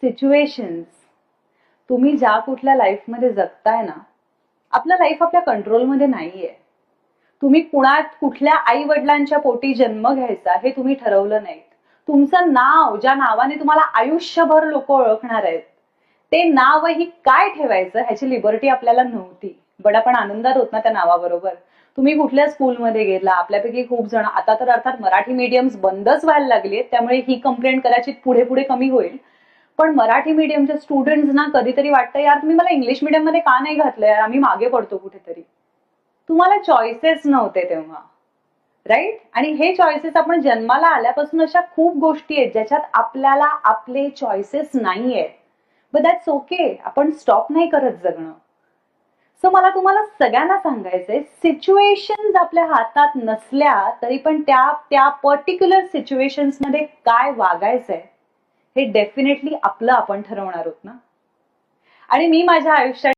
Situations, तुम्ही ज्या कुठल्या लाईफमध्ये जगताय ना, आपलं लाईफ आपल्या कंट्रोलमध्ये नाहीये. तुम्ही कुठल्या आई वडिलांच्या पोटी जन्म घ्यायचा हे तुम्ही ठरवलं नाही. तुमचं नाव, ज्या नावाने तुम्हाला आयुष्यभर लोक ओळखणार आहेत, ते नावही काय ठेवायचं ह्याची लिबर्टी आपल्याला नव्हती. बट आपण आनंदात होत ना त्या नावाबरोबर. तुम्ही कुठल्या स्कूलमध्ये गेला, आपल्यापैकी खूप जण, आता तर अर्थात मराठी मीडियम्स बंदच व्हायला लागली, त्यामुळे ही कंप्लेंट कदाचित पुढे पुढे कमी होईल. पण मराठी मीडियमच्या स्टुडंट्सना कधीतरी वाटतं, यार तुम्ही मला इंग्लिश मीडियम मध्ये का नाही घातलंय, आम्ही मागे पडतो कुठेतरी. तुम्हाला चॉईसेस नव्हते तेव्हा, राईट? आणि हे चॉईसेस आपण जन्माला आल्यापासून अशा खूप गोष्टी आहेत ज्याच्यात आपल्याला आपले चॉईसेस नाहीये. बट दॅट्स ओके, आपण स्टॉप नाही करत जगणं. सो मला तुम्हाला सगळ्यांना सांगायचंय, सिच्युएशन्स आपल्या हातात नसल्या तरी पण त्या पर्टिक्युलर सिच्युएशन्स मध्ये काय वागायचंय हे डेफिनेटली आपलं आपण ठरवणार आहोत ना. आणि मी माझ्या आयुष्यात